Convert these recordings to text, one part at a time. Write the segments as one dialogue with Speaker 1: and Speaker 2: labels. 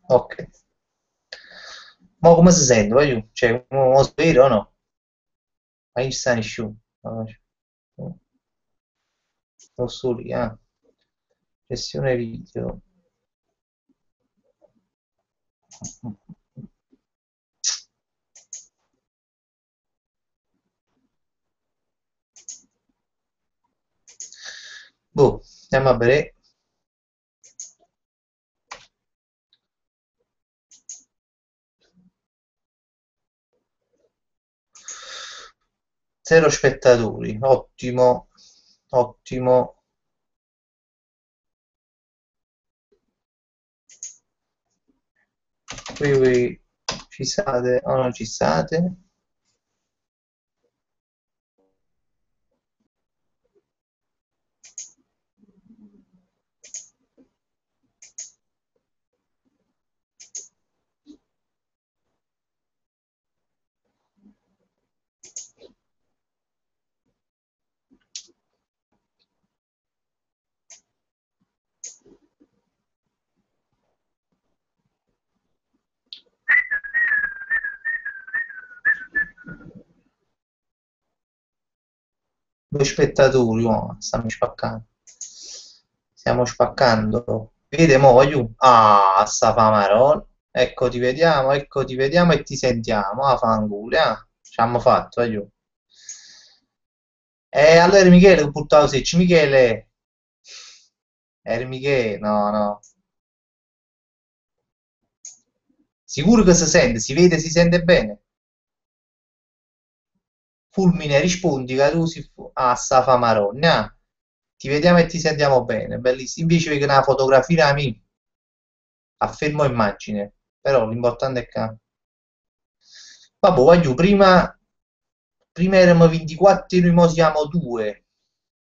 Speaker 1: Ok. Ma come si sente? Voglio, cioè, mo si vede o no? Ma ci sta nessuno. Non so lì, ah. Sessione video. Boh, andiamo a vedere. Zero spettatori, ottimo, ottimo. Qui ci state o non ci state? Due spettatori, oh, stiamo spaccando. Stiamo spaccando. Vede, mo, voglio. Ah, sta fa marò. Ecco, ti vediamo e ti sentiamo. Ah, fanculo, ah. Ci abbiamo fatto, voglio. Allora Michele, che buttavo secci, Michele. Michele, no, no. Sicuro che si sente, si vede, si sente bene. Fulmine, rispondi, Carusi, sta fa maronna. Ti vediamo e ti sentiamo bene, bellissimo. Invece che una fotografia mia, affermo immagine, però l'importante è che. Vabbè, voglio, prima eravamo 24 e noi mo siamo 2.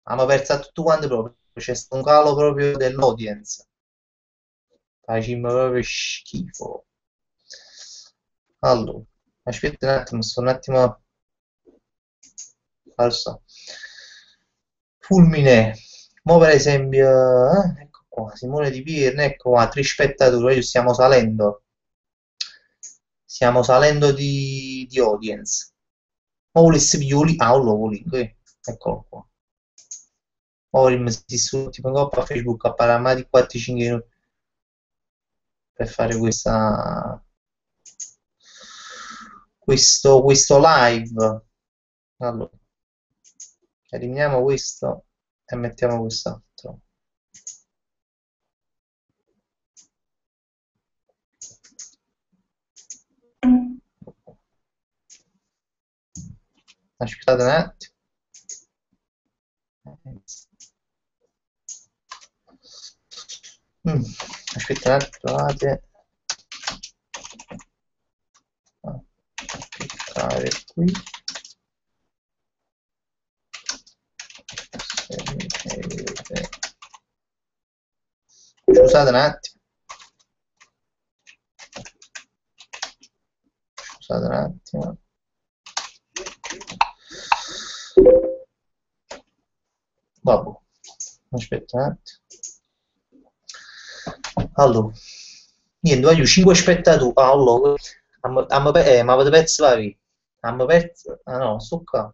Speaker 1: Abbiamo perso tutto quanto proprio. C'è stato un calo proprio dell'audience. Facciamo proprio schifo. Allora, aspetta un attimo, sto un attimo. Falso. Fulmine. Mo per esempio, ecco qua, Simone Di Pirne, ecco qua, tre spettatori, oggi stiamo salendo. Stiamo salendo di audience. Ma volessi pigliare, ah, lo volevo, eccolo qua. Ora mi si su tipo in coppa a Facebook a parlare di 4-5 minuti per fare questo live. Allora, eliminiamo questo e mettiamo quest'altro. Aspettate un attimo. Aspetta un attimo, trovate. Cliccare qui. Scusate un attimo. Scusate un attimo. Vabbè, aspetta un attimo. Allora, niente, voglio 5 spettatori. Allora, ma avete perso la vita. Abbiamo perso. Ah no, sto qua.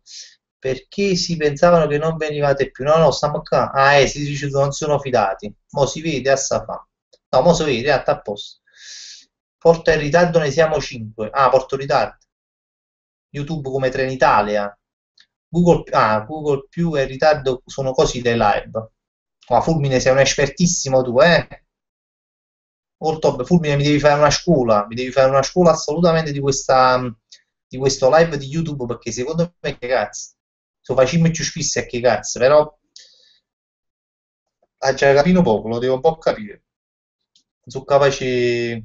Speaker 1: Perché si pensavano che non venivate più. No, no, stiamo qua. Ah, si dice che non sono fidati. Mo si vede, a sta fa. No, mo si vede, sta a posto. Porto in ritardo, ne siamo 5. Ah, porto ritardo. YouTube come Trenitalia. Google più e in ritardo sono così dei live. Ma Fulmine sei un espertissimo tu, eh? Molto, Fulmine mi devi fare una scuola, mi devi fare una scuola assolutamente di questo live di YouTube perché secondo me che cazzo, se facciamo più spesso è che cazzo, però a già capito poco, lo devo un po' capire. Sono capace.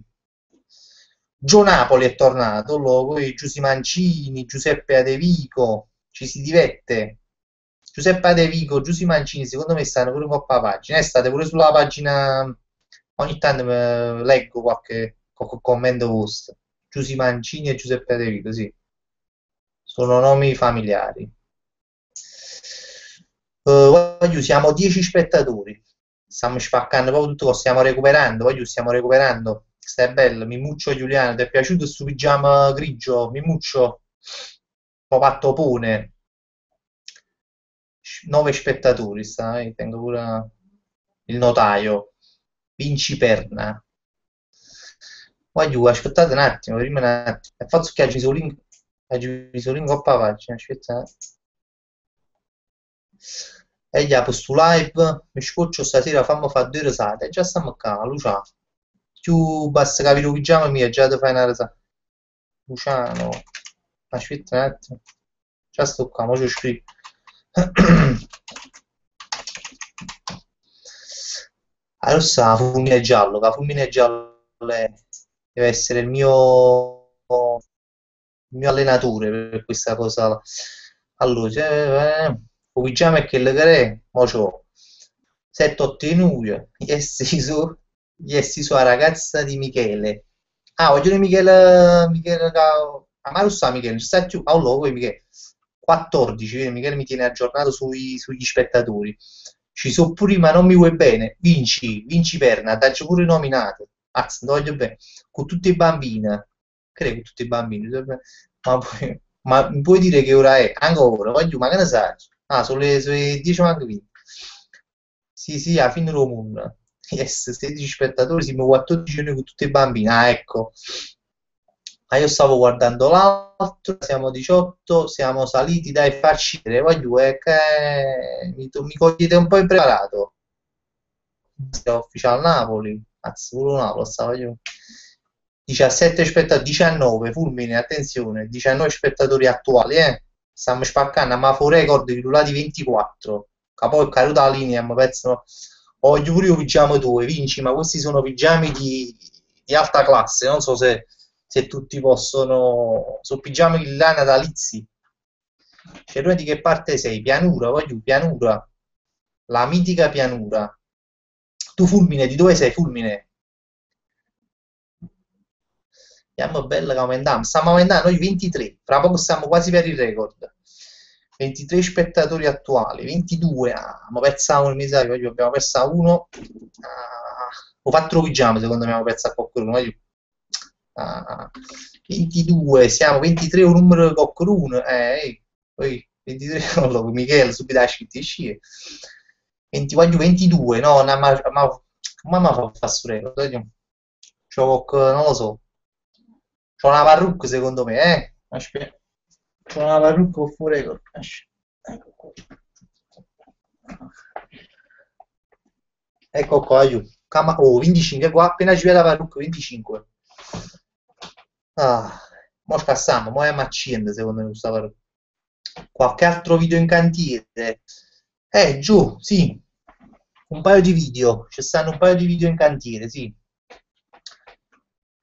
Speaker 1: Gio Napoli è tornato, poi Giussi Mancini, Giuseppe Adevico, ci si diverte. Giuseppe Adevico, Giussi Mancini, secondo me stanno pure un po' a pagina. State pure sulla pagina, ogni tanto leggo qualche commento vostro. Giussi Mancini e Giuseppe Adevico, sì. Sono nomi familiari. Voglio, siamo 10 spettatori. Stiamo spaccando proprio tutto, stiamo recuperando, voglio, stiamo recuperando. Stai bello, Mimmuccio Giuliano, ti è piaciuto sto pigiama grigio? Mimmuccio, ho fatto pone. 9 spettatori, tengo pure il notaio. Vinci Perna. Voglio, aspettate un attimo, prima un attimo. E faccio che aggi link a pagina, aspetta. E gli apro stu live, mi scoccio stasera, fammi fare 2 risate. E già stiamo qua, Luciano. Più basta capire il pigiama mia, già ti fai una risata. Luciano, aspetta un attimo. Già sto qua, mo ci scrivo. Allora sta fulmine giallo, che fulmine giallo deve essere il mio allenatore per questa cosa. Allora, il pigiama è che le gare, mo c'ho 7-8 in uno, iesi su la ragazza di Michele. Ah, voglio dire Michele, ah, ma lo sa Michele, non sta più, allora, poi Michele, 14, vedi, Michele mi tiene aggiornato sugli spettatori. Ci sono pure, ma non mi vuoi bene, vinci Perna, dacci pure nominato, anzi, non voglio bene, con tutte le bambine, credo con tutti i bambini, ma mi puoi dire che ora è? Ancora, voglio, ma che ne sai? Ah, sono le 10 manco 20. Sì, sì, a fine Romun. Yes, 16 spettatori, siamo 14 noi con tutti i bambini. Ah, ecco. Ma io stavo guardando l'altro, siamo 18, siamo saliti dai farci vedere. Voglio, che mi cogliete un po' impreparato. Siamo ufficiale Napoli, cazzo, pure Napoli, stavo io. 17 spettatori, 19, fulmine, attenzione, 19 spettatori attuali, eh. Stiamo spaccando, ma fu record di 24. Che poi è caduta la linea, ma penso, voglio pure io pigiama due, vinci, ma questi sono pigiami di alta classe, non so se tutti possono, sono pigiami di là natalizi. Cioè, tu di che parte sei? Pianura, voglio, pianura, la mitica pianura. Tu Fulmine, di dove sei Fulmine? Andiamo bella che aumentiamo. Stiamo aumentando noi 23. Fra poco stiamo quasi per il record. 23 spettatori attuali. 22. Ah, ma persa uno, mi sa che oggi abbiamo persa uno. Ah, ho fatto il pigiama, secondo me abbiamo perso a qualcuno. Ah, 22. Siamo 23 un numero di qualcuno. Poi 23 non lo Michele subito la scritti. 20, voglio 22. No, ma fa questo record. Non lo so. C'ho una parrucca secondo me, eh? Aspetta. C'ho una parrucca con fuori record. Ecco qua. Ecco qua, aiuto. Oh, 25 qua, appena ci vede la parrucca, 25. Ah, mo scassiamo, mo è accende secondo me questa parrucca. Qualche altro video in cantiere? Giù, sì. Un paio di video. Ci stanno un paio di video in cantiere, sì.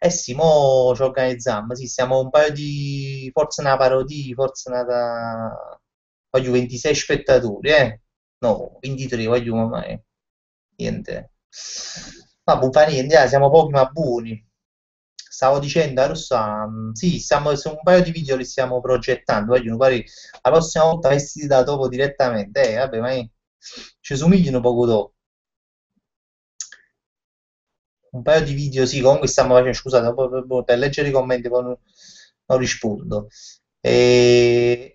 Speaker 1: Eh sì, mo ci organizziamo, sì, siamo un paio di... forse una parodia, forse voglio 26 spettatori, eh? No, 23, voglio mai. Niente. Ma non fa niente, siamo pochi ma buoni. Stavo dicendo, Rossa, sì, sono un paio di video li stiamo progettando, voglio, pare, la prossima volta vestiti da topo direttamente, vabbè, ma ci somigliano poco dopo. Un paio di video, sì, comunque stiamo facendo, scusate, per leggere i commenti poi non rispondo. Sì,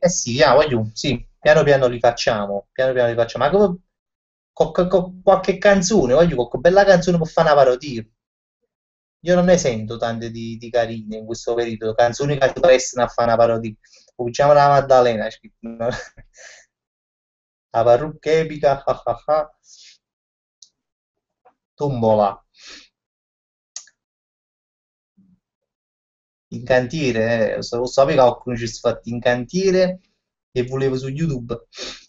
Speaker 1: voglio, sì, piano piano li facciamo, piano piano li facciamo, ma con qualche canzone, voglio, qualche bella canzone per fare una parodia. Io non ne sento tante di carine in questo periodo, canzoni che prestano a fare una parodia. Cominciamo la Maddalena, ha scritto, no? La parrucca epica, ah ah ah. Tombola. In cantiere, sapevo che qualcuno ci si fatti in cantiere e volevo su YouTube.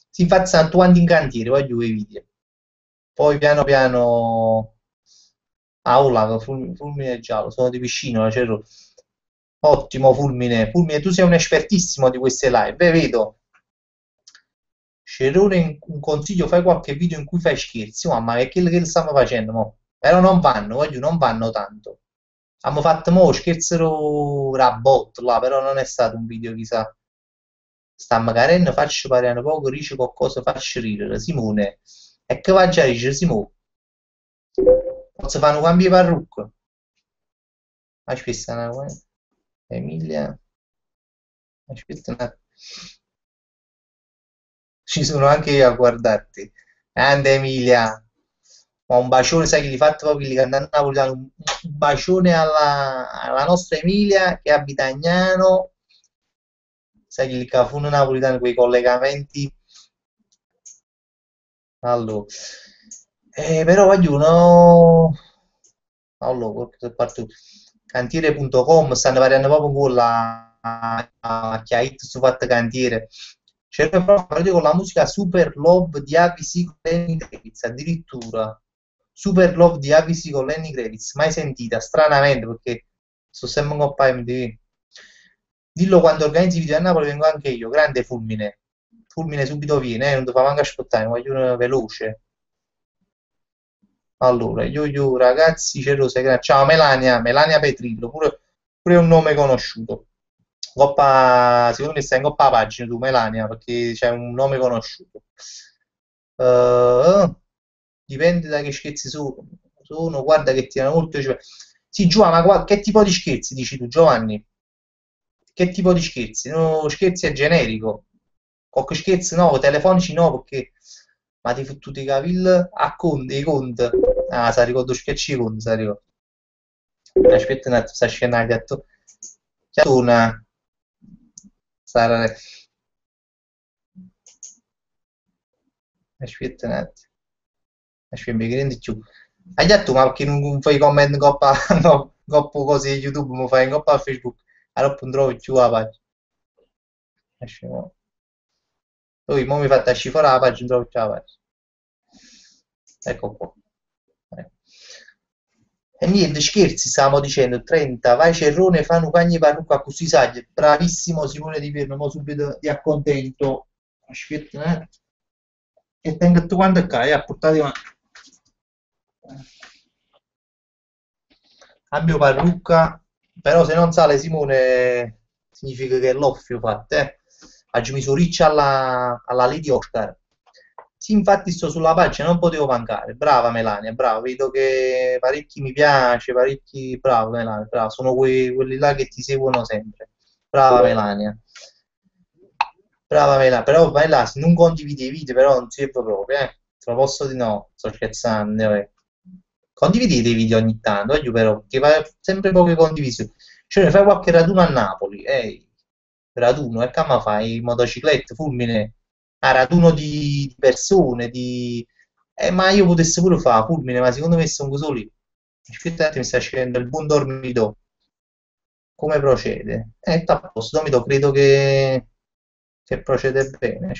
Speaker 1: Si faccia tanto quanti in cantiere, voglio i video. Poi piano piano aula, fulmine giallo, sono di vicino, la Cerro. Ottimo fulmine, fulmine, tu sei un espertissimo di queste live, vedo. Cerone, un consiglio, fai qualche video in cui fai scherzi, mamma, che è quello che stiamo facendo, mo. Però non vanno, voglio, non vanno tanto. Abbiamo fatto mo scherzero Rabot là, però non è stato un video chissà. Stamma carendo, faccio parlare un poco, dice qualcosa, faccio ridere. Simone, e che va già dice Simone? Posso fare un cambio di parrucca? Aspetta, Emilia, aspetta un attimo. Ci sono anche io a guardarti. Grande Emilia, ma un bacione, sai che gli fatto proprio gli cantano napoletano, un bacione alla nostra Emilia che abita a Agnano, sai che il cafuno napoletano, quei collegamenti. Allora, però voglio uno. Allora, che parto. Cantiere.com stanno variando proprio con la chiavetta su fatta cantiere. C'è proprio con la musica Super Love di ABC con Lenny Kravitz, addirittura. Super Love di ABC con Lenny Kravitz, mai sentita, stranamente perché sto sempre un po' a MTV. Dillo quando organizzi video a Napoli vengo anche io, grande Fulmine. Fulmine subito viene, non ti fa manco aspettare, voglio uno veloce. Allora, io ragazzi, ciao Melania, Melania Petrillo, pure un nome conosciuto. Secondo me stai in coppa pagina tu, Melania, perché c'è un nome conosciuto. Eh, dipende da che scherzi sono, guarda che tirano molto. Sì, Giovanni, ma che tipo di scherzi dici tu, Giovanni? Che tipo di scherzi? No, scherzi è generico. Qualche scherzo no, telefonici no, perché ma ti fottuti i capelli a conto, i conti. Ah, sa ricordo schiacci i conti, sa ricordo. Aspetta un attimo, sta scena che ha detto. C'è una. Sara, aspetta un attimo. Aspetta, mi prendi più. Hai detto, ma perché non fai comment in coppa, no, coppa cose di YouTube, ma fai in coppa a Facebook? Allora non trovo più la pagina. Aspetta, poi mo mi fate uscire fuori la pagina, non trovo più la pagina. Ecco qua. Eh. E niente, scherzi, stavamo dicendo, 30, vai Cerrone, fanno cagni parrucca così sagge. Bravissimo Simone Di Pirno, mo subito ti accontento. Aspetta, e tengo tu quanto è a portare una. Cambio parrucca, però se non sale Simone significa che è l'offio fatto, eh. Oggi mi sono riccia alla Lady Oscar. Sì, infatti sto sulla pagina, non potevo mancare. Brava Melania, brava, vedo che parecchi mi piace, parecchi. Bravo Melania, brava, sono quelli là che ti seguono sempre. Brava Melania. Brava Melania, però vai là, se non condividi i video, però non si serve proprio, eh. Te lo posso dire no, sto scherzando, eh. Condividete i video ogni tanto, però, perché va sempre poche condivisioni. Cioè, ne fai qualche raduno a Napoli, raduno, e che ma fai? Motociclette, fulmine, a raduno di persone, ma io potessi pure fare fulmine, ma secondo me sono così. Aspettate, mi sta scendendo il buon dormito. Come procede? A posto, dormito, credo che procede bene.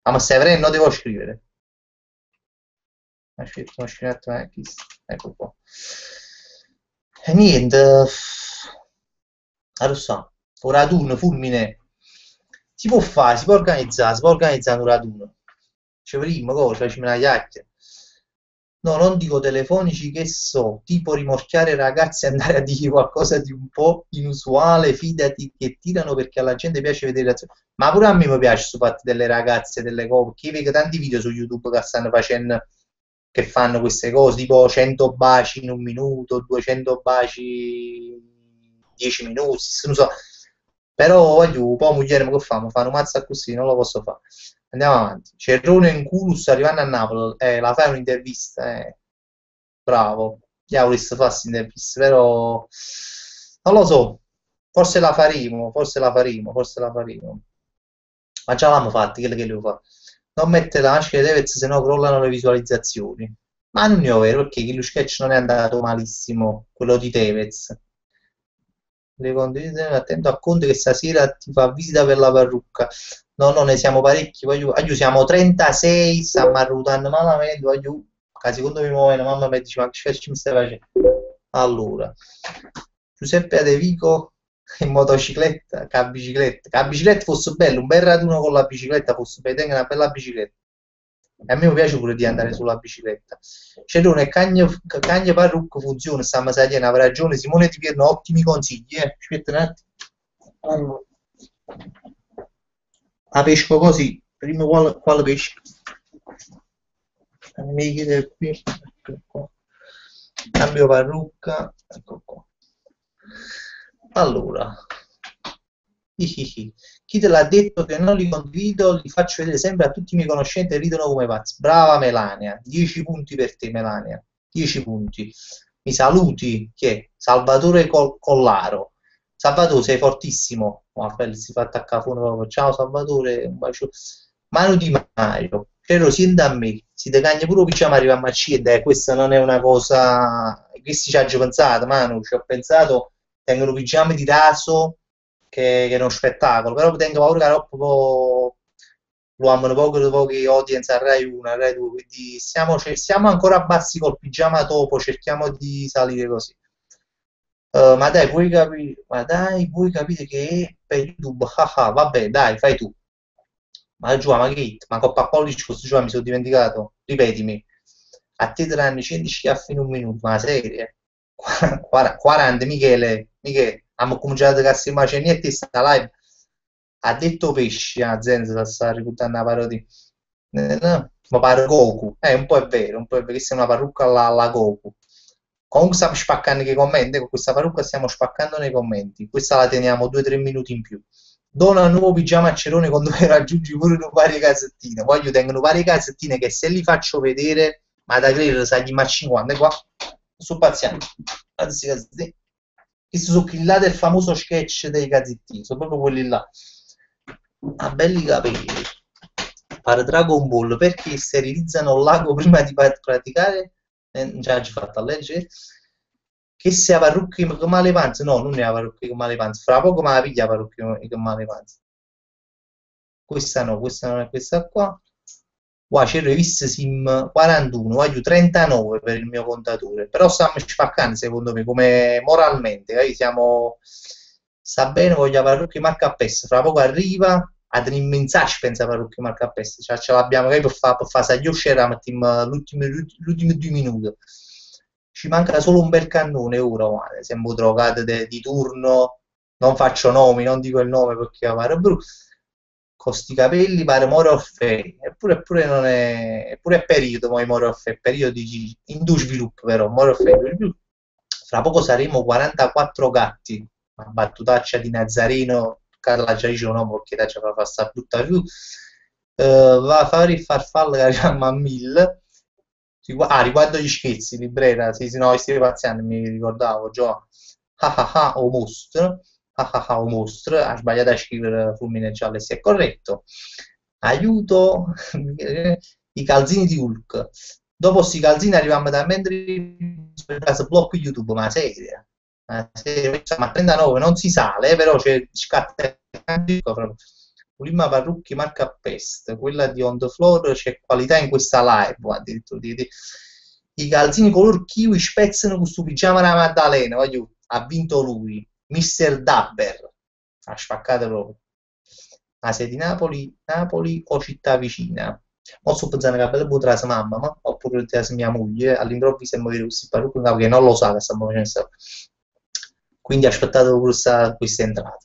Speaker 1: Ah, ma stai avendo? Devo scrivere. Aspetta, uno scenetto, ecco qua. E niente, lo so, un raduno, fulmine, si può organizzare un raduno. Ci prima, cosa, facciamo una chiacchiera. No, non dico telefonici che so, tipo rimorchiare ragazzi e andare a dire qualcosa di un po' inusuale, fidati che tirano perché alla gente piace vedere le reazioni. Ma pure a me mi piace su fatti delle ragazze, delle cose, perché io vedo tanti video su YouTube che stanno facendo, che fanno queste cose, tipo 100 baci in un minuto, 200 baci in 10 minuti, non so. Però voglio, poi moglie, ma che famo? Fanno mazza così, non lo posso fare. Andiamo avanti. Cerrone in culo sta arrivando a Napoli, la fai un'intervista, bravo. Diavolo, sta fa questa intervista, però non lo so, forse la faremo, forse la faremo, forse la faremo. Ma già l'abbiamo fatta, quello che devo fare. Non mettere la maschera di Tevez, se no crollano le visualizzazioni. Ma non è vero, perché quello sketch non è andato malissimo, quello di Tevez. Le condivisioni, attento a Conte che stasera ti fa visita per la parrucca. No, no, ne siamo parecchi. Voglio siamo 36, stiamo arrotando malamente. Che secondo me muove la mamma mi dice, ma che ci mi stai facendo? Allora, Giuseppe Adevico in motocicletta, che la bicicletta fosse bella, un bel raduno con la bicicletta fosse bello, tenga una bella bicicletta. E a me mi piace pure di andare sulla bicicletta. Cerone, Cagne Parrucco funziona, stiamo salendo, avrà ragione, Simone Di Pierno, ottimi consigli, Aspetta un attimo. Allora, la pesco così, prima quale pesco? Mi chiede qui, ecco qua. Cambio parrucca, ecco qua. Allora, chi te l'ha detto che non li condivido, li faccio vedere sempre a tutti i miei conoscenti e ridono come pazzi. Brava Melania, 10 punti per te Melania, 10 punti. Mi saluti, chi è? Salvatore Collaro. Salvatore, sei fortissimo. Raffaele si fa attaccare fuori proprio. Ciao Salvatore, un bacio. Manu Di Maio, però siete a me, si te cagna pure pigiama arriva a C e questa non è una cosa. Questi ci ha già pensato, Manu, ci ho pensato, tengono pigiama di raso che è uno spettacolo, però tengo paura che troppo lo amano pochi audience a Rai 1, a Rai 2, quindi siamo ancora bassi col pigiama topo, cerchiamo di salire così. Ma dai, puoi capire che è per YouTube? Ah, ah, vabbè, dai, fai tu. Ma giù, ma che hit? Ma Coppa College questo giù mi sono dimenticato. Ripetimi. A te 3 anni 100 schiaffi in un minuto, ma serie? 40, Michele, Michele, abbiamo cominciato a cazzo ma c'è niente sta live. Ha detto pesci, a Zenza sta ricordando la parodia. No, ma pare Goku, un po' è vero, un po' è vero, questa è una parrucca alla Goku. Comunque stiamo spaccando nei commenti, con questa parrucca stiamo spaccando nei commenti. Questa la teniamo 2-3 minuti in più. Dona un nuovo pigiama a Cerone con dove raggiungi pure varie casettine. Voglio tengono varie casettine che se li faccio vedere, ma da credere sa gli ma 50 qua. Sto pazziando. Guarda questi cassettini. Questi sono quelli là del famoso sketch dei cassettini, sono proprio quelli là. Ha belli capelli. Pare Dragon Ball perché sterilizzano il lago prima di praticare. Già ci fatto a leggere. Che se la parrucca come le panze? No, non è la parrucca come le panze. Fra poco me la piglia la parrucca come le panze. Questa no, questa non è questa qua. Qua c'è rivista Sim 41, voglio 39 per il mio contatore, però stiamo spaccando secondo me come moralmente, siamo. Sta bene, voglio la parrucca marca PES, fra poco arriva, ad un immensa pensa parrucca marca PES, cioè ce l'abbiamo per fare saglio scera, mettiamo l'ultimo 2 minuti. Ci manca solo un bel cannone ora, guarda, siamo drogati di turno, non faccio nomi, non dico il nome perché pare brutto con sti capelli pare More of Fame, eppure non è, eppure è periodo, poi More of Fame, periodo in due sviluppo però, More of Fame, fra poco saremo 44 gatti, una battutaccia di Nazareno, Carla già dice no, perché ci fa sta brutta più, va a fare il farfallo che arriviamo a 1000, riguardo gli scherzi, librera, sì, sì, no, stai paziando, mi ricordavo, già, ah ah ah, o mostro, ah ah ah, o mostro, ha sbagliato a scrivere fulmine giallo e si è corretto, aiuto, i calzini di Hulk, dopo sti calzini arriviamo da mentre blocco YouTube, ma serie, ma 39 non si sale, però c'è scatta prima parrucchi marca Pest, quella di On The Floor c'è qualità in questa live, addirittura i calzini color kiwi spezzano questo pigiama da Maddalena, voglio, ha vinto lui, Mister Dabber, ha spaccato proprio. Ma sei di Napoli, Napoli o città vicina? Mo sto pensando che bella potrà la mamma, ma oppure mia moglie, all'improvviso e muovere questi parrucchi che non lo sa che stiamo facendo. Quindi aspettate questa entrata.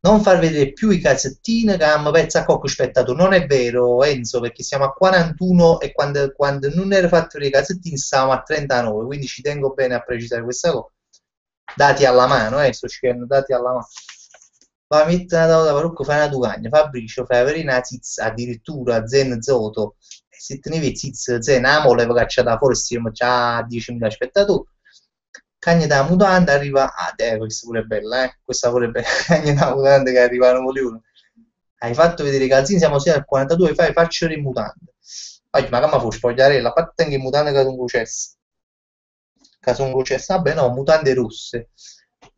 Speaker 1: Non far vedere più i calzettini che abbiamo pezzo a cocco spettato. Non è vero, Enzo, perché siamo a 41 e quando non era fatto i calzettini stavamo a 39, quindi ci tengo bene a precisare questa cosa. Dati alla mano, sto scrivendo dati alla mano. Va a mettere una da parrucca, fai una tugagna, Fabrizio, fai avere una ziz, addirittura Zen Zoto, e se tenevi ziz Zen, amole, cacciata fuori, stiamo già a 10.000 spettatori. Cagna da mutanda arriva, questa pure è bella, questa pure è bella, cagna da mutanda che arrivano milioni. Hai fatto vedere i calzini, siamo sia al 42, faccio le mutande. Ma come fu spogliarella, a parte anche mutande che sono concesse. Che sono concesse, vabbè no, mutande rosse.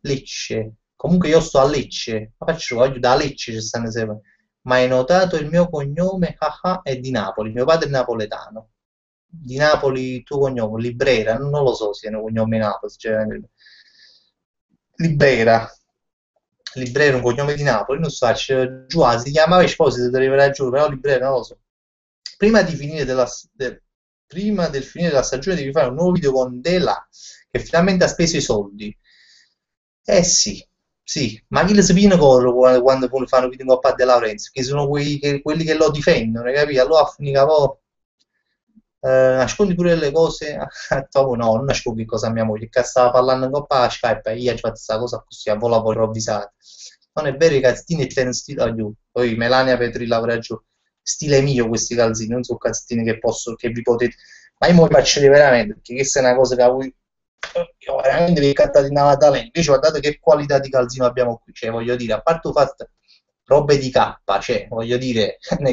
Speaker 1: Lecce. Comunque io sto a Lecce, ma faccio voglio da Lecce ci stanno sempre. Ma hai notato il mio cognome? È di Napoli, mio padre è napoletano. Di Napoli il tuo cognome, Librera, non lo so se è un cognome Napoli, cioè, Librera. Librera è un cognome di Napoli, non so, giù, si chiamava Esposito, deve ragione, però Librera non lo so. Prima di finire prima del finire della stagione devi fare un nuovo video con Dela che finalmente ha speso i soldi. Eh sì, sì, ma chi le sapino quando fanno video in Coppa De Laurentiis, che sono quelli che lo difendono, capito? Allora finita poi nascondi pure le cose a Tomo, no, non nascondi cosa a mia moglie, che stava parlando in coppa a Skype e io ho fatto questa cosa così a volo improvvisata. Non è vero, i calzini e stile a giù. Poi Melania Petri lavora giù. Stile mio questi calzini, non sono calzini che posso, che vi potete. Ma io mi faccio veramente, perché questa è una cosa che a voi. Io veramente vi cattate in Natale. Invece guardate che qualità di calzino abbiamo qui. Cioè, voglio dire, a parte il fatto robe di K, cioè, voglio dire, non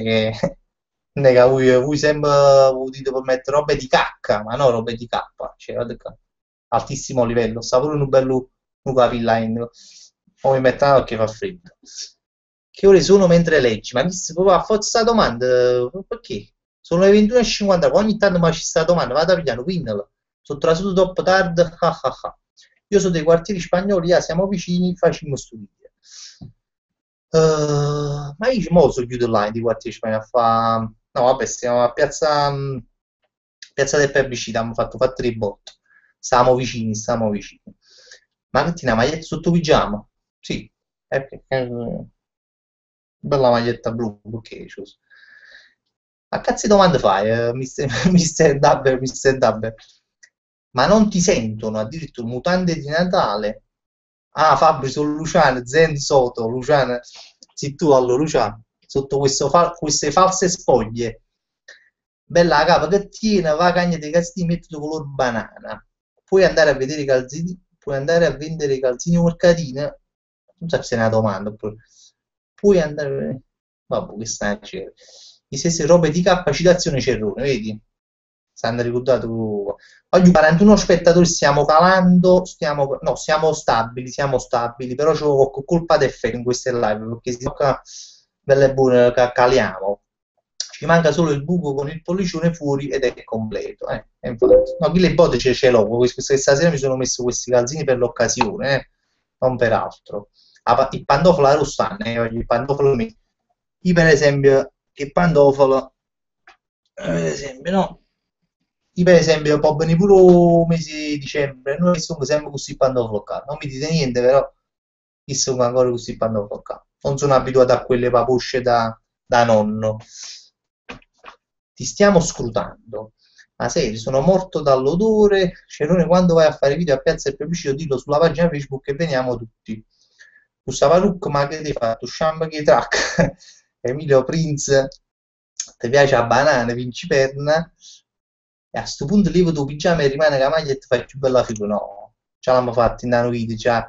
Speaker 1: è che voi sempre dite per mettere robe di cacca, ma no robe di K, cioè, guarda qua, altissimo livello, sta pure un bello un capillaino, o mi mettono che fa freddo. Che ore sono mentre leggi? Ma mi si può fare questa domanda? Perché? Sono le 21:50, ogni tanto mi c'è questa domanda, vado a pigliare, quindala. Sono trasuto troppo tardi, ah ah ah. Io sono dei quartieri spagnoli, siamo vicini, facciamo studio. Ma io mo so chiudo là di quartieri spagnoli a fa. No, vabbè, stiamo a Piazza del Plebiscito, abbiamo fatto i botto. Stavamo vicini, stavamo vicini. Ma che ti una maglietta sotto pigiama? Sì, bella maglietta blu, ok, scusa. Ma cazzo di domande fai, mister, mister Dabber, mister Dabber? Ma non ti sentono addirittura mutande di Natale? Ah, Fabri, sono Luciano, Zen Soto, Luciano, sei tu allora, Luciano, sotto queste false spoglie. Bella capa che tiene, va a cagna dei calzini, metto color banana. Puoi andare a vedere i calzini, puoi andare a vendere i calzini mercatine? Non so se è una domanda. Puoi andare a vedere. Vabbè, che sta a dire. Le stesse robe di capacitazione Cerrone, vedi? Stanno ricordato. Oggi 41 spettatori stiamo calando, no, siamo stabili, però c'ho colpa di effetto in queste live, perché si tocca belle buone che caliamo. Ci manca solo il buco con il pollicione fuori ed è completo. E infatti. No, qui le botte ce l'ho, questa sera mi sono messo questi calzini per l'occasione, non per altro. Il pantofolo lo stanno, il pantofolo mio. Io per esempio, che pantofolo, per esempio, no? Io per esempio, può venire pure il mese di dicembre, noi siamo sempre così pantofolo qua. Non mi dite niente, però io sono ancora così pantofolo qua. Non sono abituato a quelle paposce da nonno. Ti stiamo scrutando. Ma senti, sono morto dall'odore. Cerone, quando vai a fare video a Piazza del Plebiscito, dillo sulla pagina Facebook e veniamo tutti. Questa Farouk, ma che ti hai fatto? Shamba che track. Emilio Prince, ti piace la banana, vinci perna. E a sto punto levo tu pigiama e rimane la maglia e ti fai più bella figura. No, ce l'abbiamo fatto in un video, già.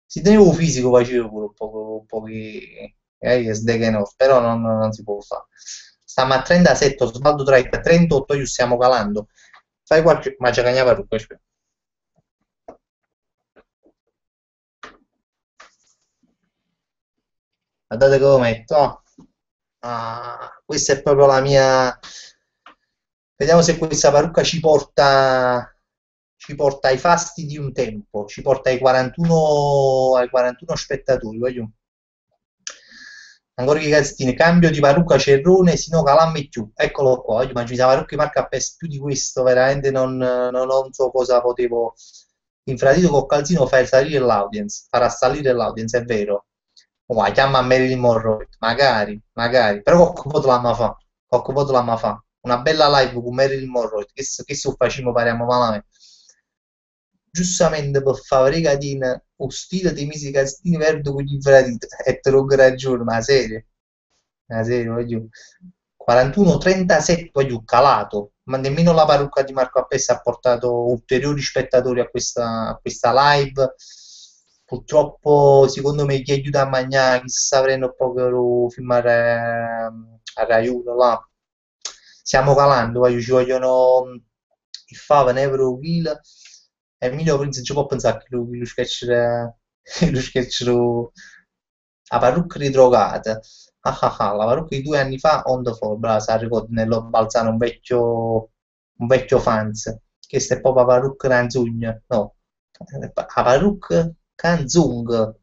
Speaker 1: Si tenevo fisico, facevo pure un po' che sdeghenò, però non si può fare. Stiamo a 37, Osvaldo tra i 38, io stiamo calando. Fai qualche. Ma già cagnava tutto, aspetta. Guardate come lo metto. Oh. Ah, questa è proprio la mia. Vediamo se questa parrucca ci porta ai fasti di un tempo, ci porta ai 41 spettatori. Voglio. Ancora che calzini, cambio di parrucca Cerrone, sino calamme più. Eccolo qua, oggi ma ci sono parrucche marca PES più di questo, veramente non so cosa potevo. Infradito col calzino farà salire l'audience, è vero. Oh, chiama Marilyn Monroe, magari, però qualche voto l'amma fa. Una bella live con Marilyn Monroe, che se facciamo pariamo malamente. Giustamente per fare catena, o stile di misi castini verde con gli infraditi, e te lo ragione, ma serio, voglio. 41-37, voglio calato, ma nemmeno la parrucca di Marco Appessa ha portato ulteriori spettatori a questa live. Purtroppo, secondo me, chi aiuta a mangiare, chi sta avendo un po' per filmare a Rai 1 là. Stiamo calando, ci vogliono il fava, ne euro kill. Emilio Prince ci può pensare che lo sketch lo sketch la parrucca ridrogata. Ah ah ah, la parrucca di 2 anni fa on the floor, brava, se la ricordo nello Balzano un vecchio fans. Questa è proprio la parrucca Ranzugna, no, la parrucca Kanzung.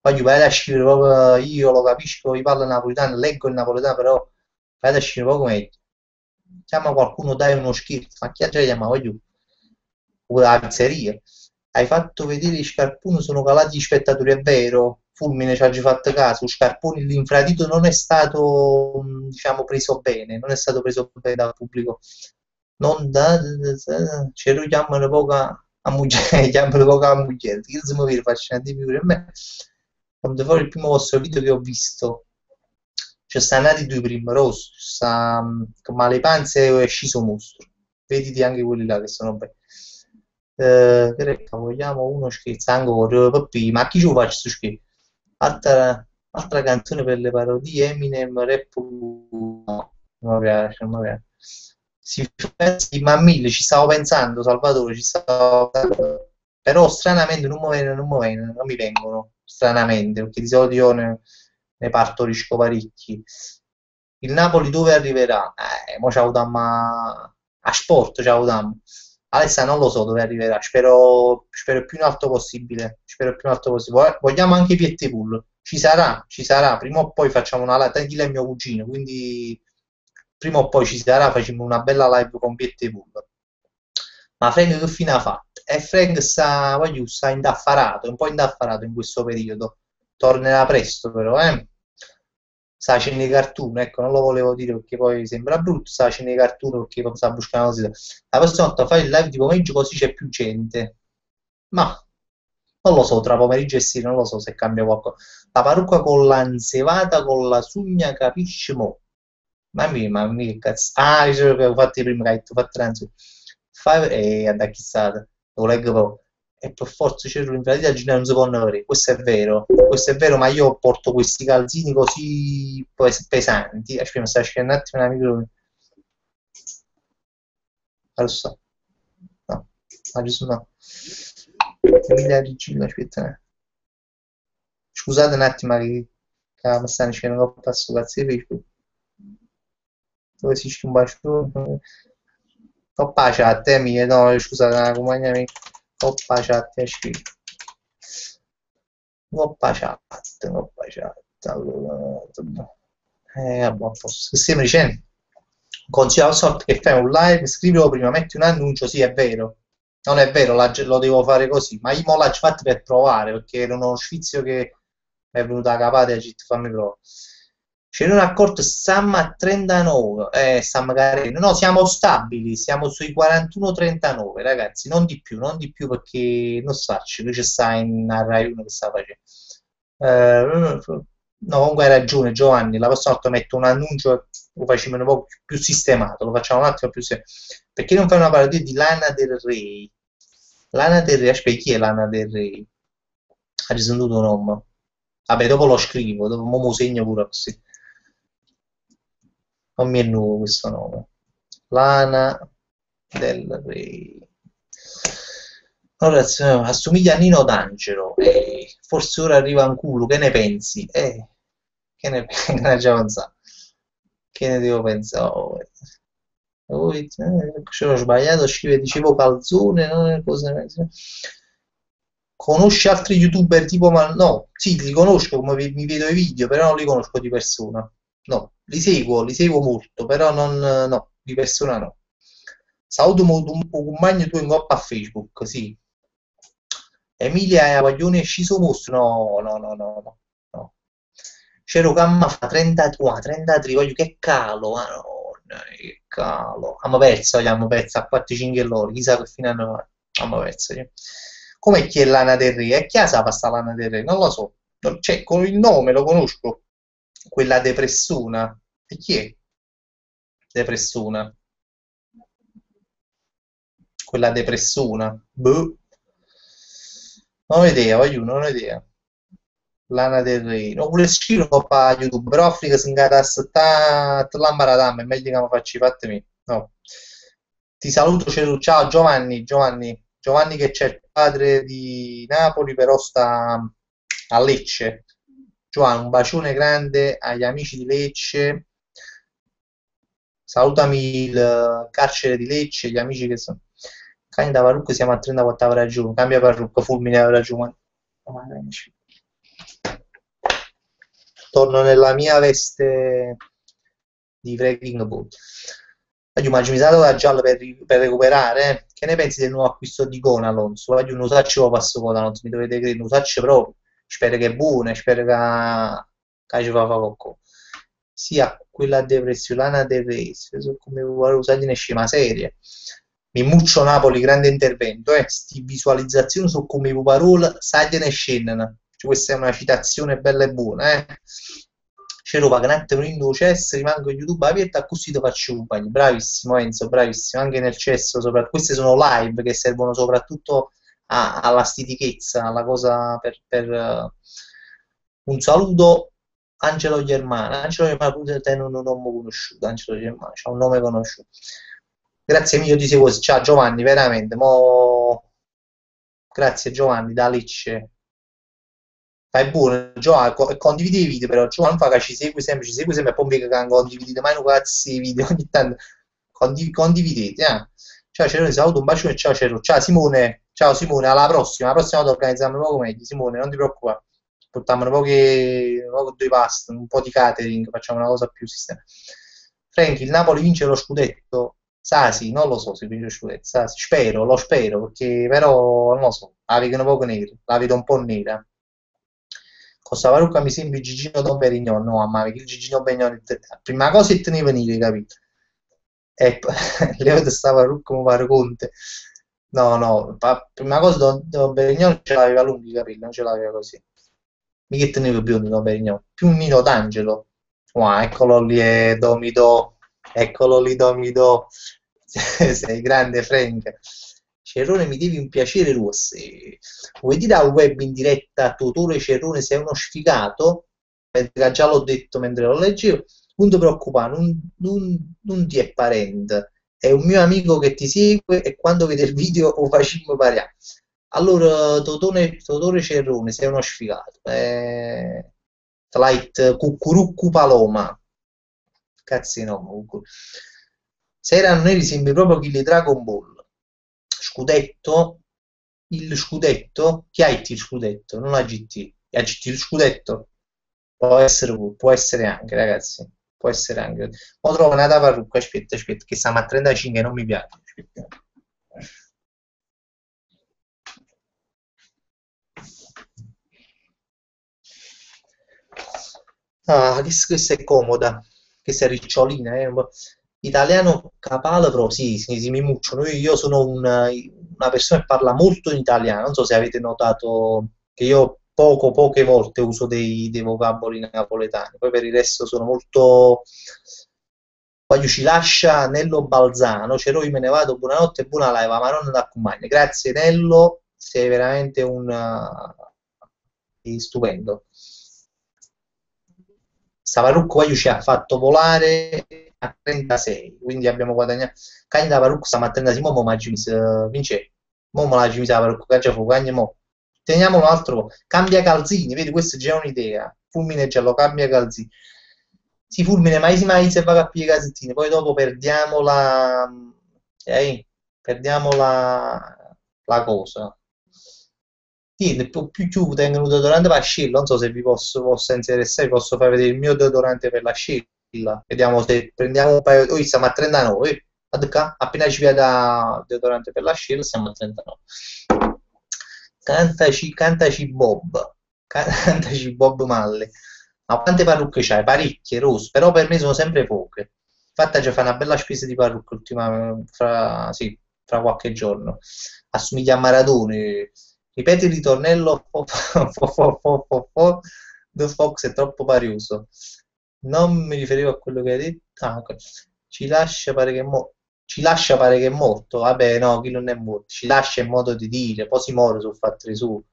Speaker 1: Poi gli vai a scrivere proprio, io lo capisco, io parlo napoletano, leggo il napoletano, però vai a scrivere poco meglio. Chiama qualcuno, dai uno scherzo, ma chi già chiama, voglio oppure la pizzeria. Hai fatto vedere i scarponi sono calati gli spettatori, è vero? Fulmine ci ha già fatto caso, scarponi l'infradito non è stato, diciamo, preso bene, non è stato preso bene dal pubblico non da, ci chiamano poco a moglie, chiamano poco a moglie, io se mi vedo faccio di più per me. Quando fuori il primo vostro video che ho visto, ci stanno nati due primi, rosso, ci sta con male panze e è sceso mostro. Vediti anche quelli là che sono belli. Che recca, vogliamo uno scherzo ancora, papi, ma chi ci faccio sto scherzo? Altra canzone per le parodie, Eminem, rap, no, non mi piace, non mi piace. Si pensi, ma a mille ci stavo pensando, Salvatore, ci stavo pensando, però stranamente non mi vengono, stranamente, perché di solito io ne partorisco parecchi. Il Napoli dove arriverà? Mo ci avutammo a Sport, ci avutammo. Alessa non lo so dove arriverà, spero il più in alto possibile, spero il più in alto possibile. Vogliamo anche Piettipool, ci sarà, prima o poi facciamo una live, tanto è mio cugino, quindi prima o poi ci sarà, facciamo una bella live con Piettipool. Ma Frank che fine ha fatto? E Frank sta indaffarato, è un po' indaffarato in questo periodo. Tornerà presto però, eh? Sta facendo i cartoon, ecco, non lo volevo dire perché poi sembra brutto, sta facendo i cartoon perché sta buscando così. La prossima volta fai il live di pomeriggio così c'è più gente. Ma non lo so, tra pomeriggio e sera non lo so se cambia qualcosa. La parrucca con l'anzevata, con la sugna, capisci mo? Ma mi che cazzo. Ah, dicevo che avevo fatto prima, che hai detto, fatto l'anzio. Fai, e andai chissà, lo leggo proprio. E per forza c'è l'invalidità non si può avere. Questo è vero, ma io porto questi calzini così pesanti. Aspetta, mi sta scendendo un attimo la micro. Allora, no, ma Gesù no. Emilia Regina, aspetta. Scusate un attimo che mi stanno dicendo che ho passato cazzo di Facebook. Dove si un bacione? Troppa chat, mia, no, scusate, la compagnia mia. Troppa chat, è scritto. Troppa chat. Allora, vabbè, a posto. Che mi dice? Consiglio la sorte che fai un live, scrivilo prima, metti un annuncio, sì, è vero. Non è vero, lo devo fare così, ma io mo l'ho fatto per provare, perché era uno sfizio che mi è venuta a capare e ho detto fammi provare. Ce ne un accorto, stiamo a 39, stiamo carino. No, siamo stabili, siamo sui 41-39, ragazzi, non di più, non di più perché non sacci, lui ci sta in Rai 1 che sta facendo. No, comunque hai ragione Giovanni, la prossima volta metto un annuncio, lo facciamo un po' più sistemato, lo facciamo un attimo più sistemato. Perché non fai una parodia di Lana Del Rey? Lana Del Rey, aspetta, chi è Lana Del Rey? Hai sentito un nome? Vabbè, dopo lo scrivo, dopo mo lo segno pure così. Non mi è nuovo questo nome. Lana Del Rey. Allora, assomiglia a Nino D'Angelo. Forse ora arriva un culo, che ne pensi? Che ne già pensato? Che ne devo pensare? Ci ho sbagliato, dicevo calzone, no? Conosci altri youtuber tipo, ma no, sì, li conosco come mi vedo i video, però non li conosco di persona. No, li seguo molto, però non, no, di persona no. Saluto molto un po' compagno tu in coppa a Facebook, sì. Emilia Paglione è sciso mostro? No, no, no, no, no, no. C'ero Camma fa 32, 33, voglio che calo, ma no, che calo. Abbiamo perso a 4-5 loro, chissà che fine hanno fatto. Abbiamo perso. Sì. Come chi è Lana Del Rey? E chi ha sa pasta Lana Del Rey? Non lo so. Cioè, con il nome lo conosco. Quella depressuna. E chi è? Depressuna. Quella depressuna. Boh. Non ho idea, voglio, non ho idea. Lana Del Rey. Non vuole scrivere a YouTube, però Africa si ingarasse l'ambaradam, è meglio che mi facci i fatti miei. No. Ti saluto, ciao Giovanni che c'è il padre di Napoli, però sta a Lecce. Giovanni, un bacione grande agli amici di Lecce. Salutami il carcere di Lecce, gli amici che sono. Cani da parrucca siamo a 34 avrà ragione. Cambia parrucca, fulmine avrà ragione. Torno nella mia veste di Wrecking Ball. Voglio immaginato da giallo per recuperare. Che ne pensi del nuovo acquisto di Gona, Alonso? Voglio un usaccio lo passo con Alonso, mi dovete credere, un usaccio proprio. Spero che è buono, spero che ci fa qualcosa. sia quella depressionana del resto, so come vuole usare in scema serie. Mi muccio Napoli, grande intervento, sti visualizzazioni su come parola sagliene scendono. Cioè, questa è una citazione bella e buona, eh. C'ero pagante un in cesso, rimango in YouTube aperto, così ti faccio compagni. Bravissimo Enzo, bravissimo, anche nel cesso, soprattutto. Queste sono live che servono soprattutto alla stitichezza, alla cosa un saluto Angelo Germano. Angelo Germano pure te non ho conosciuto, Angelo Germano, c'ha un nome conosciuto. Grazie mille, io ti seguo. Ciao Giovanni, veramente. Grazie Giovanni, da Lecce. Fai buono, Giovanni, condividi i video, però Giovanni fa che ci segui sempre, e poi mi che non condividete mai un cazzo di video, ogni tanto condividete, eh. Ciao Cerone, saluto, un bacione, ciao Cerone, ciao Simone, alla prossima volta organizziamo un po' meglio, Simone, non ti preoccupare, portiamo un po' due pasti, un po' di catering, facciamo una cosa più sistema. Frank, il Napoli vince lo scudetto, Sasi, non lo so se vince lo scudetto, Sasi, spero, lo spero, perché però non lo so, la vedo un po' nera, la vedo un po' nera. Costa Parrucca mi sembra Gigino Don Perignon, no, mamma mia, il Gigino Perignon, prima cosa è tenere venire, capito? E Leo di sta Parrucca mi pare Conte. No, no, prima cosa Don Perignon ce l'aveva lunghi i capelli, non ce l'aveva così. Mica teneva biondo Don Perignon, più un Nino D'Angelo. Wow, eccolo lì, Domido, eccolo lì, Domido. Sei grande, Frank. Cerrone, mi devi un piacere tuo. Vuoi dire al web in diretta, Totore Cerrone, sei uno sfigato? Già l'ho detto mentre lo leggevo. Non ti preoccupare, non ti è parente. È un mio amico che ti segue e quando vede il video lo facciamo pariare. Allora, Totore Cerrone, sei uno sfigato. Flight Cuccuruccu Paloma. Cazzo no, se erano neri sembri proprio chi li Dragon Ball. Scudetto? Il scudetto? Chi ha il scudetto? Non la GT. Ha GT il scudetto? Può essere anche, ragazzi. Può essere anche. Ho trovato una da parrucca, aspetta, che stiamo a 35 e non mi piace. Aspetta. Ah, questa è comoda, questa è ricciolina, Italiano capalabro, sì, mi mucciono. Io sono una persona che parla molto in italiano, non so se avete notato che io poche volte uso dei vocaboli napoletani, poi per il resto sono molto. Poi ci lascia Nello Balzano, Ceroi me ne vado, buonanotte e buona live, ma non da accompagna. Grazie Nello, sei veramente un stupendo. Savaruk poi ci ha fatto volare a 36, quindi abbiamo guadagnato. Cagna Savaruk stiamo a 36, mo ma ci vince. Mo me la ci mise Savaruk, caccia fu, cagna mo. Teniamo un altro po'. Cambia calzini, vedi, questa è già un'idea. Fulmine giallo, cambia calzini. Sì, fulmine, mai se va a piegare calzettini, poi dopo perdiamo perdiamo la cosa. Sì, più tengo un deodorante per ascella, non so se possa interessare, vi posso far vedere il mio deodorante per l'ascella. Vediamo se prendiamo un paio, oh, siamo a 39, appena ci veda deodorante per l'ascella siamo a 39. Cantaci Bob, cantaci Bob Malle. Ma quante parrucche c'hai? Parecchie, Rose, però per me sono sempre poche. Infatti già fa una bella spesa di parrucche sì, fra qualche giorno. Assomiglia a Maradona. Ripeti il ritornello, The Fox è troppo parioso. Non mi riferivo a quello che hai detto. Ah, ok. Ci lascia pare che ci lascia pare che è morto. Vabbè, no, chi non è morto. Ci lascia in modo di dire. Poi si muore sul fatto su.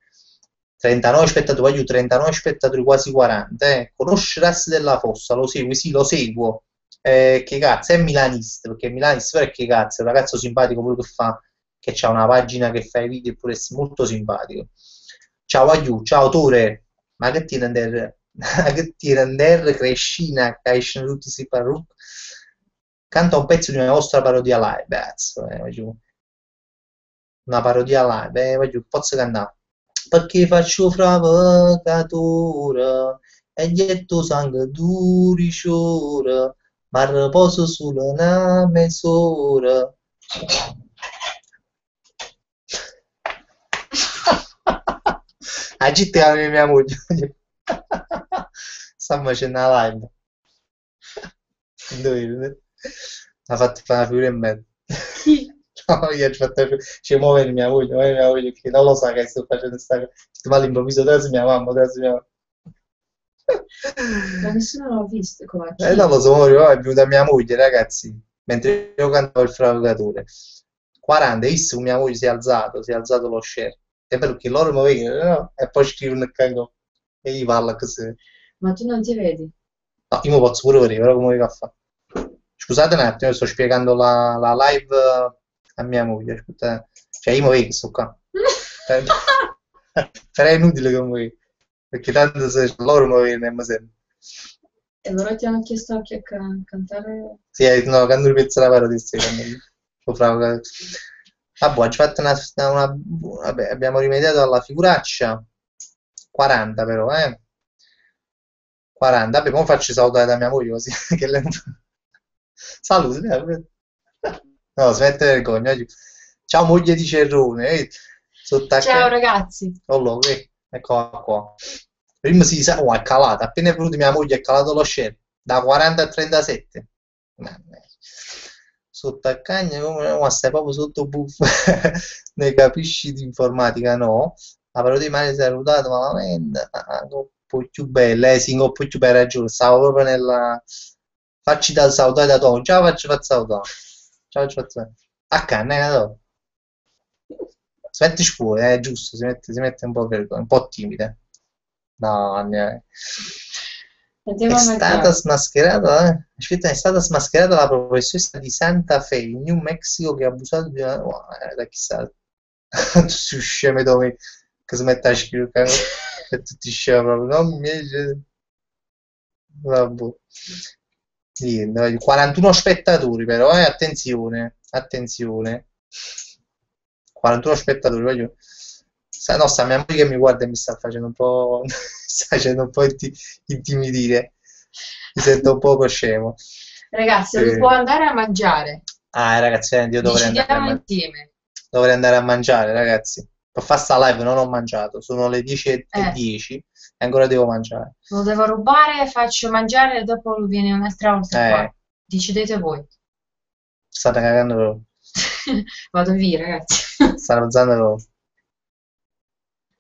Speaker 1: 39 spettatori, voglio 39 spettatori, quasi 40. Conosce Rassi della Fossa, lo segui? Sì, lo seguo. Che cazzo, è milanista, perché è milanista, però è che cazzo, è un ragazzo simpatico pure che ha una pagina che fa i video e pure è molto simpatico. Ciao Aiu, ciao Tore, ma che ti rende ma che ti rende crescina, che esce tutti questi parrucchi? Canta un pezzo di una vostra parodia live, cazzo, una parodia live, voglio, posso cantare? Perché faccio fravocatura e getto sangue duri sciora, ma riposo solo una mezz'ora. Agitate la mia moglie. Stiamo facendo una live. Indovina. Ha fatto fare una figura in mezzo.
Speaker 2: Chi?
Speaker 1: No, io ci ho fatto ci muove mia moglie, che non lo sa che sto facendo questa cosa. Ma all'improvviso adesso mia mamma, adesso mia mamma.
Speaker 2: Ma nessuno l'ha visto, come
Speaker 1: Non
Speaker 2: chi?
Speaker 1: lo so, mo è venuta mia moglie, ragazzi, mentre io cantavo il fravolatore. 40, visto che mia moglie si è alzato lo share. E perché loro mi vedono, no? E poi scrivono il cango. E gli parla così.
Speaker 2: Ma tu non ti vedi?
Speaker 1: No, io mi posso pure vedere, però come va a fare? Scusate un attimo, sto spiegando la live a mia moglie. Aspetta. Cioè, io mi vedo, sto qua. Eh, Però è inutile che mi vedo, perché tanto se loro mi vedono e mi sentono.
Speaker 2: E loro ti hanno chiesto anche a cantare?
Speaker 1: Sì, no, quando pezzo la parodia, sì, Vabbè, ci fatto vabbè, abbiamo rimediato alla figuraccia. 40 però, 40. Vabbè, come faccio i salutare da mia moglie così? Che lei... Salute. No, smette vergogna. Ciao moglie di Cerrone. Sotto a
Speaker 2: Ciao
Speaker 1: che...
Speaker 2: ragazzi!
Speaker 1: Oh, eccola qua. Prima si sa, oh, è calata. Appena è venuta mia moglie è calato lo share. Da 40 a 37. Mannaggia. Sotto a cagna, come stai proprio sotto buff. Ne capisci di informatica, no? La parodia di male salutato malamente. Un po' più bella, sì, un po' più bella ragione. Stavo proprio nella... Facci da salutare da Tom. Ciao, faccio far salutare. Ciao, faccio far salutare. A canna, no? Smetti pure, è giusto, si mette un po' vergogna, un po' timida. No, è
Speaker 2: Andiamo a
Speaker 1: stata
Speaker 2: mangiare.
Speaker 1: smascherata, aspetta, è stata smascherata la professoressa di Santa Fe in New Mexico che ha abusato di una... Oh, da chissà, tutti scemi dove che si mette a scrivere, e tutti scemi proprio, non mi... Vabbè. Niente, 41 spettatori però, attenzione, attenzione. 41 spettatori, voglio... No, sta mia moglie che mi guarda e mi sta facendo un po'... mi sta facendo un po' intimidire. Mi sento un po' scemo.
Speaker 2: Ragazzi, non si può
Speaker 1: Eh,
Speaker 2: andare a mangiare.
Speaker 1: ragazzi, io dovrei andare a
Speaker 2: Decidiamo
Speaker 1: mangiare.
Speaker 2: insieme.
Speaker 1: Dovrei andare a mangiare, ragazzi. Per fare sta live non ho mangiato. Sono le 10:10 e ancora devo mangiare.
Speaker 2: Lo devo rubare, faccio mangiare e dopo viene un'altra volta
Speaker 1: Eh,
Speaker 2: qua. Decidete voi.
Speaker 1: state cagando proprio.
Speaker 2: Vado via, ragazzi.
Speaker 1: Stanno alzando proprio.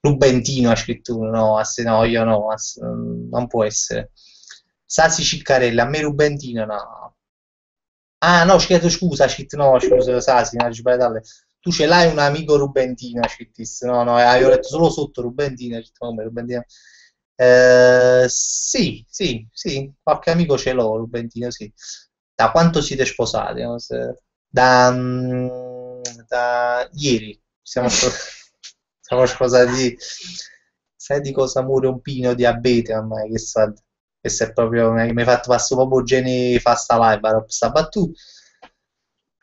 Speaker 1: Rubentino ha scritto uno, no, no, io no, non può essere. Sasi Ciccarella, a me Rubentino no. Ah no, scusa, ha scritto no, scusa, Sasi, no, tu ce l'hai un amico Rubentino, ha scritto, no, no, io ho letto solo sotto Rubentino, ha scritto come Rubentino. Sì, sì, sì, qualche amico ce l'ho, Rubentino, sì. Da quanto siete sposati? No? Da ieri, siamo sposati, sai di cosa muore un pino diabete ormai, questo è proprio, mi hai fatto passare proprio geni fa sta live, sta battuta.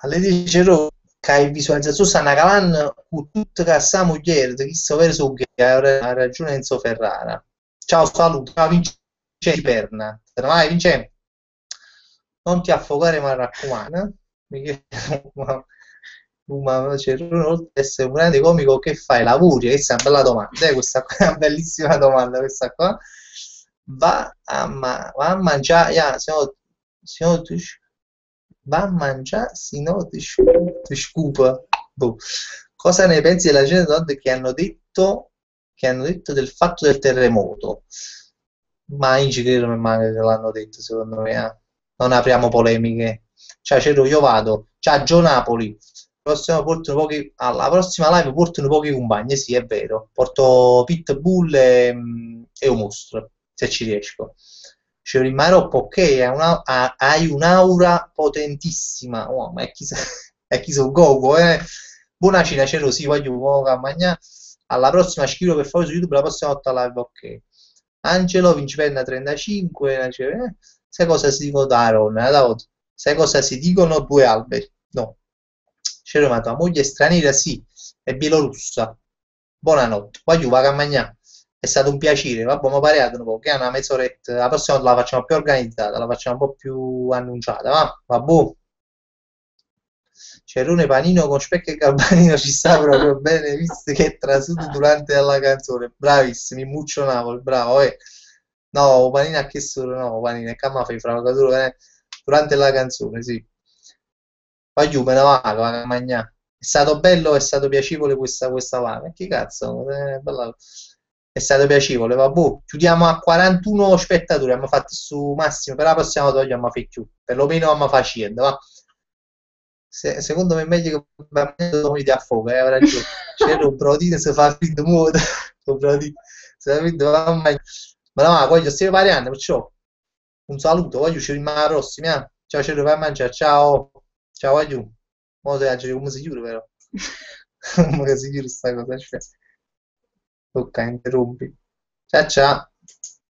Speaker 1: Alle 10 ero che hai visualizzato Sanna Calan con tutta questa moglie, di chi sto vero so che ha ragione Enzo Ferrara. Ciao, saluto, ciao Vincenzo di Perna. Te ne vai, Vincenzo? Non ti affogare, ma raccomando. Ma c'è Ronald, essere un grande comico che fai? Lavori? Questa è una bella domanda, questa qua è una bellissima domanda, questa qua. Va a mangiare, se no va a mangiare, se no ti scupa. Boh. Cosa ne pensi della gente donne che hanno detto del fatto del terremoto? Ma io ci credo che l'hanno detto, secondo me. Non apriamo polemiche. Cioè, c'ero io vado. Ciao, Gio Napoli. Alla prossima live portano pochi compagni, sì, è vero. Porto Pitbull e un mostro, se ci riesco. C'è il Marocco, ok, hai un'aura potentissima. Oh, ma è chi so Gogo, eh? Buona cena, c'ero, sì, voglio poco a mangiare. Alla prossima scrivo per favore su YouTube, la prossima volta live, ok. Angelo, Vincipenna 35, sai cosa si dicono da Aaron? Sai cosa si dicono due alberi? No. C'era una tua moglie è straniera, sì, è bielorussa. Buonanotte, poi va a mangiare. È stato un piacere, vabbè, ma pariamo un po', che è una mezz'oretta, la prossima volta la facciamo più organizzata, la facciamo un po' più annunciata, va? Vabbè. Cerone Panino con Specchio e Galbanino ci sta proprio bene, visto che è trasuto durante la canzone. Bravissimi, Muccio Napoli, bravo, eh. No, Panino ha chiesto, no, Panino, e calma fai fravocatura, durante la canzone, sì. Poi giù me ne vado a mangiare. È stato bello, è stato piacevole questa live. Che cazzo? È stato piacevole, vabbè. Chiudiamo a 41 spettatori, abbiamo fatto su massimo, però la prossima volta abbiamo fatto più. Perlomeno abbiamo facendo, va. Secondo me è meglio che abbiamo a fuoco, hai ragione. C'era un brodino, si fa finto muoio. Un brodino, si fa finto, mamma mia. Ma no, voglio stare parlando, perciò un saluto, voglio ci rimane la prossima. Ciao, ci vai a mangiare, ciao. Ciao, voglio. Come si chiude però? Come si chiude sta cosa? Aspetta. Tocca, interrompi. Ciao, ciao.